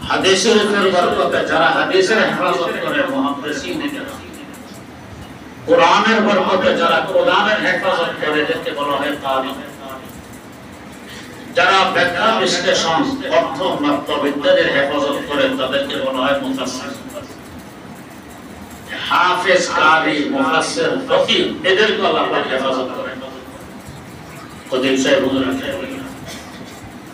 হাদিসের বরকতে যারা হাদিসের হেফাজত করে মুহাদ্দিসিন, কোরআনের বরকতে যারা কোরআনের হেফাজত করে এদেরকে বলা হয় কারি। যারা ব্যাখ্যা বিশ্লেষণ অর্থ মতলব ইত্যাদির হেফাজত করে তাদেরকে বলা হয় মুফাসসির। হাফেজ, কারি, মুফাসসির, ফকিহ এদেরকে আল্লাহ পাক হেফাজত করে। খতিব সাহেব হুজুর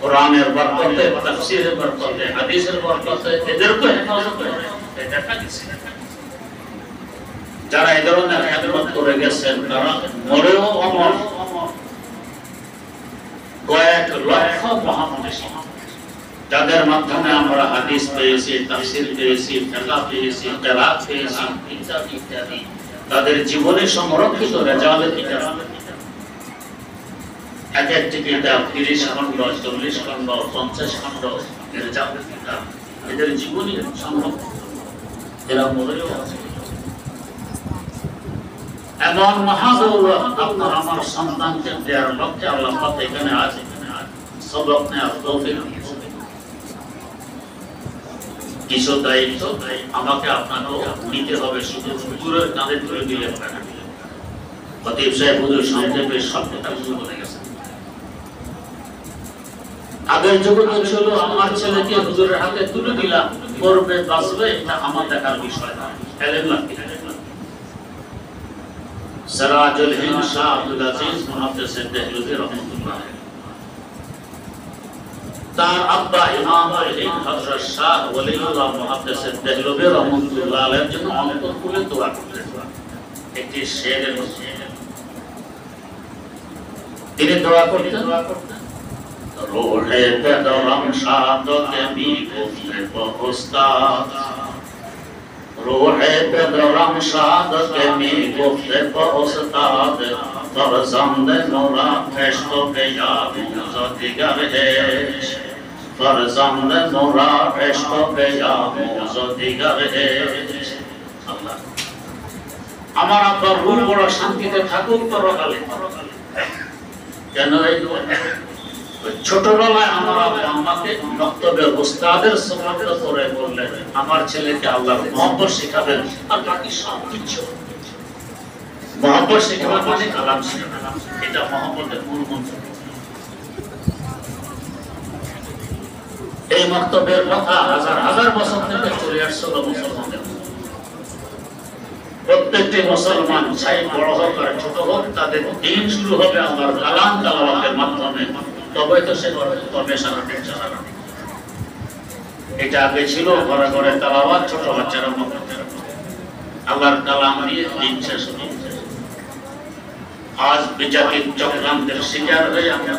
কোরআনের বরকতে, তাফসীরের বরকতে, হাদিসের বরকতে এদেরকে হেফাজত করে। এটা হাদিস। যারা এই ধরনের খেদমত করে গেছেন তারা মরেও অমর। কয়েক লক্ষ মহামনীষী যাদের মাধ্যমে আমরা হাদিস পেয়েছি, তাফসীর পেয়েছি, ফিকহ পেয়েছি, কিরাত পেয়েছি ইত্যাদি ইত্যাদি, তাদের জীবনে সংরক্ষিত রেজালের কিতাব, এক একটি কিতাব 30 খণ্ড, 40 খণ্ড, 50 খণ্ড রেজালের কিতাব, এদের জীবনী সংরক্ষিত। এরা মরেও আছে। এমন মহাদৌলত আপনার আমার সন্তানকে দেওয়ার লক্ষ্যে আল্লাহ পাক এখানে আছে, সবক নেওয়ার তৌফিক দিয়েছেন। কিছু দায়িত্ব আমাকে আপনাকেও নিতে হবে, শুধু হুজুরের কাঁধে তুলে দিলে হবে না। খতিব সাহেব হুজুর সংক্ষেপে সব কথা হুজুর বলে গেছেন। আগের যুগে ছিল আমার ছেলেকে হুজুরের হাতে তুলে দিলাম, করবে বাঁচবে এটা আমার দেখার বিষয় না। এলেম লাগবে। সিরাজুল হিন্দ শাহ আব্দুল আজিজ মুহাদ্দিস দেহলভী রাহমাতুল্লাহ, তার আব্বা ইমামুল হিন্দ হযরত শাহ ওলিউল্লাহ মুহাদ্দিস দেহলভী রাহমাতুল্লাহ আলাইহির জন্য অন্তর খুলে দোয়া করতেন। একটি শেরের মধ্যে তিনি দোয়া করতেন, রূহে বেদরম শাহাদতে মি গুফতে উস্তাদ, রূহে বেদরম শাহাদতে মি গুফতে উস্তাদ, ফরজন্দ নোরা ফেশতো বেয়া মুজদিগার হেশ, ফরজন্দ নোরা ফেশতো বেয়া মুজদিগার হেশ। আল্লাহ আমার আব্বার রূহ বড় শান্তিতে থাকুক পরকালে। কেন এই ছোটবেলায় আমার আমাকে বক্তব্যের উস্তাদের সুন্নাত করে বললেন আমার ছেলেকে আল্লাহর মহব্বত শেখাবেন, আর বাকি সব কিছু মহব্বত শেখাবেন মানে কালাম শেখাবেন। এটা মহব্বতের মূল মন্ত্র। এই বক্তব্যের কথা হাজার হাজার বছর থেকে চলে আসছিল মুসলমানদের। প্রত্যেকটি মুসলমান চাই বড় হোক আর ছোট হোক, তাদের দিন শুরু হবে আল্লাহর কালাম তেলাওয়াতের মাধ্যমে। তবে তো সে করবে সারা টেনশন। এটা আগে ছিল ঘরে ঘরে তেলাওয়াত, ছোট বাচ্চারা আল্লাহর কালাম নিয়ে দিন শেষ হলো। আজ বিজাতির চক্রান্তের শিকার হয়ে আমরা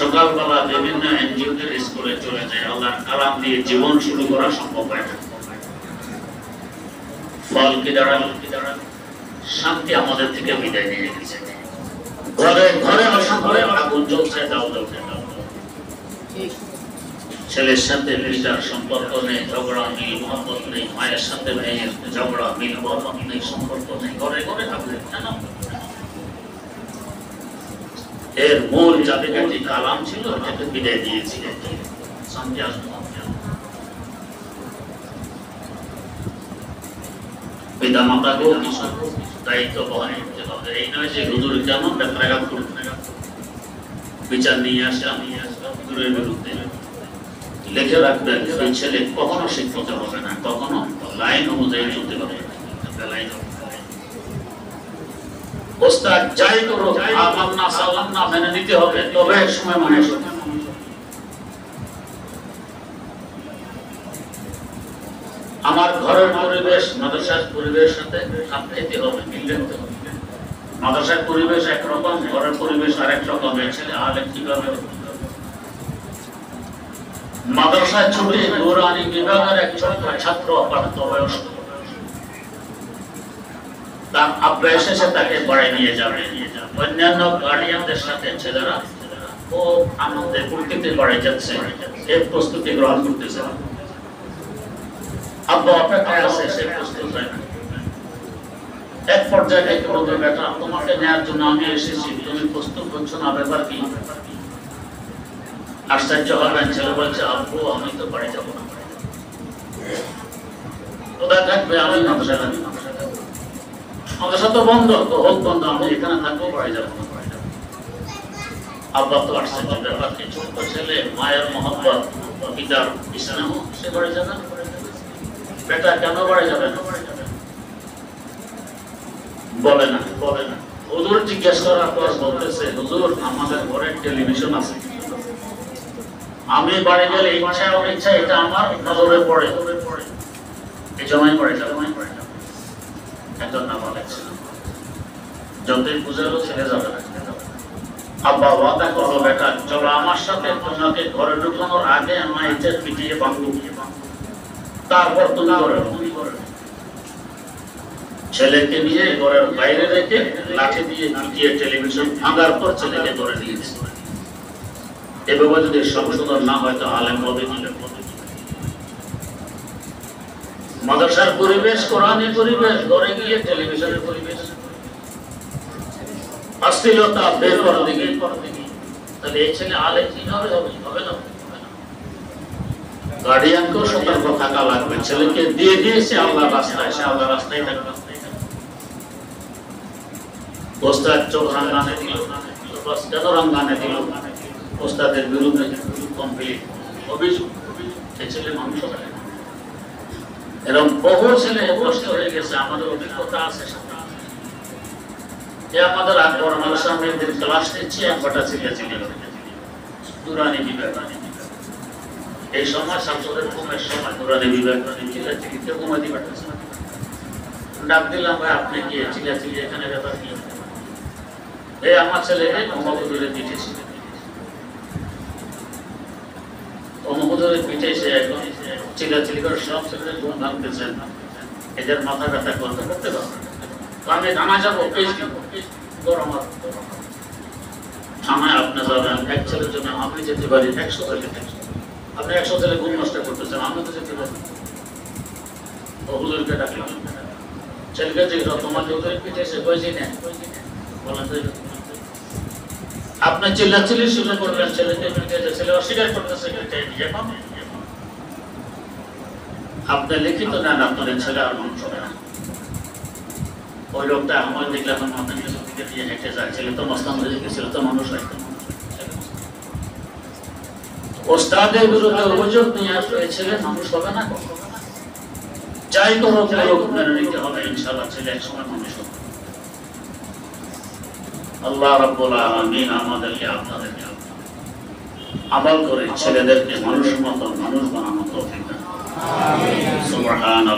সকালবেলা বিভিন্ন এনজিওদের স্কুলে চলে যাই, আল্লাহর কালাম দিয়ে জীবন শুরু করা সম্ভব হয় না। ফল কি দাঁড়াল? শান্তি আমাদের থেকে বিদায় নিয়ে গেছে। ঘরে ঘরে অশান্তি, আগুন জ্বলছে, দাও দাও। ছেলের সাথে পিতার সম্পর্ক নেই, ঝগড়া নেই, মহব্বত নেই, মায়ের সাথে মেয়ের ঝগড়া, মিল মহব্বত নেই, সম্পর্ক নেই, ঘরে ঘরে আগুন। এর মূল চাবিকাঠি কালাম ছিল, এটাকে বিদায় দিয়েছি। শান্তি আসবে। পিতা মাতাকেও কিছু দায়িত্ব বহন করতে হবে। এই নয় যে হুজুর কেমন ব্যাপারাঘাত করুন, বিচার নিয়ে আসলাম হুজুরের বিরুদ্ধে, লিখে রাখবেন ওই ছেলে কখনো শিক্ষিত হবে না, কখনো লাইন অনুযায়ী চলতে পারবে না। ওস্তাদ যাই করো আল্লাহ না সালাম না মেনে নিতে হবে, তবে এক সময় মানুষ আমার ঘরের পরিবেশ মাদ্রাসার পরিবেশের সাথে খাপ খাইতে হবে, মিলতে হবে। মাদ্রাসার পরিবেশ একরকম, ঘরের পরিবেশ আরেক রকম। ছেলে আলেম কিভাবে মাদ্রাসায় ছুটে নুরানি বিভাগের এক ছোট্ট ছাত্র অপ্রাপ্ত বয়স্ক, তার আব্বা এসে তাকে বাড়ি নিয়ে যাবে। অন্যান্য গার্ডিয়ানদের সাথে ছেলেরা ও আনন্দে ফুর্তিতে বাড়ি যাচ্ছে, এর প্রস্তুতি গ্রহণ করতেছে। আব্বা অপেক্ষায় আছে, সে প্রস্তুত হয় না। এক পর্যায়ে ডেকে বলবে, বেটা তোমাকে নেওয়ার জন্য আমি এসেছি, তুমি প্রস্তুত হচ্ছ না, ব্যাপার কি? আশ্চর্য হবেন, ছেলে বলছে আব্বু আমি তো বাড়ি যাবো না। কোথায় থাকবে? আমি মাদ্রাসা মাদ্রাসা তো বন্ধ, তো হোক বন্ধ, আমি এখানে থাকবো, বাড়ি যাবো। আব্বা তো আসছে, ব্যাপার কি? ছোট্ট ছেলে, মায়ের মহব্বত, পিতার স্নেহ, সে বাড়ি যাবে। বেটা কেন বাড়ি যাবে না? বলে না, বলে না। হুজুর জিজ্ঞেস করার পর বলতেছে, হুজুর আমাদের ঘরে টেলিভিশন আছে, আমি বাড়ি গেলে ইচ্ছা অনিচ্ছা এটা আমার নজরে পড়ে, এই জমাই পড়ে যাবে। একজন না বলেছিল, যতই বুঝালো ছেলে যাবে না। আব্বা ওয়াদা করো বেটা, চলো আমার সাথে, তোমাকে ঘরে ঢুকানোর আগে আমার ইচ্ছা পিটিয়ে বাঁধবো, তারপর তুমি ঘরে। ছেলেকে নিয়ে ঘরের বাইরে রেখে লাঠি দিয়ে পিটিয়ে টেলিভিশন ভাঙার পর ছেলেকে ধরে নিয়েছে। এভাবে যদি সংশোধন না হয় তো আলেম হবে কি? মাদ্রাসার পরিবেশ, কোরআনী পরিবেশ, ঘরে গিয়ে টেলিভিশনের পরিবেশ, অশ্লীলতা, বেপরদিগি, তাহলে এই ছেলে আলেম কিভাবে হবে? হবে না। গার্ডিয়ানকেও সতর্ক থাকা লাগবে। ছেলেকে দিয়ে দিয়েছে আল্লাহর রাস্তায়, সে আল্লাহর রাস্তায় থাকবে। ওস্তাদ চোখ রাঙ্গানে দিল, কেন রাঙ্গানে দিল? ওস্তাদের বিরুদ্ধে কমপ্লিট অভিযোগ, সে ছেলে মানুষ হবে। এরকম বহু ছেলে কষ্ট হয়ে গেছে, আমাদের অভিজ্ঞতা আছে। আমাদের আকবর মাদ্রাসা মেয়েদের ক্লাস নিচ্ছে, এক কটা চিল্লাচিল্লি নুরানি বিভাগ। এই সময় ছাত্রদের ঘুমের সময় নুরানি বিভাগ চিল্লাচিল্লিতে ঘুমাই দিবে। ডাক দিলাম, ভাই আপনি কি চিল্লাচিল্লি এখানে ব্যাপার কি? এই আমার ছেলেকে অমকুদুরে পিঠেছে, অমকুদুরে পিঠেছে, এখন চিল্লাচিল্লি করে সব ছেলেদের ঘুম ভাঙতেছেন, এদের মাথা ব্যথা করতে করতে পারবে। আমি থানা যাবো, আমার থানায় আপনি যাবেন, এক ছেলের জন্য আমি যেতে পারি 100 ছেলে, আপনি 100 ছেলে ঘুম নষ্ট করতেছেন, আমি তো যেতে পারি। হুজুরকে ডাকলাম, ছেলেকে জিজ্ঞাসা, তোমাকে হুজুরে পিঠেছে, কইছি না, বলেন তো আপনি চিল্লাচিল্লি শুরু করবেন, ছেলেকে পিঠেছে, ছেলে অস্বীকার করতেছে, আপনি লিখিত নেন, আপনার ছেলে আর মানুষ হবে না। ওই লোকটা আমার দেখলে এখন মাথা নিচের দিকে দিয়ে হেঁটে যায়, ছেলে তো মস্তান হয়ে গেছিল, তো মানুষ হয়। ওস্তাদের বিরুদ্ধে অভিযোগ নিয়ে আসলে ছেলে মানুষ হবে না। যাই করো মেনে নিতে হবে, ইনশাআল্লাহ ছেলে একসময় মানুষ হবে। আল্লাহ রাব্বুল আলামিন আমাদেরকে আপনাদেরকে আমল করে ছেলেদেরকে মানুষের মতো মানুষ বানানো তৌফিক দান। আমিন। সুবহানাল্লাহ।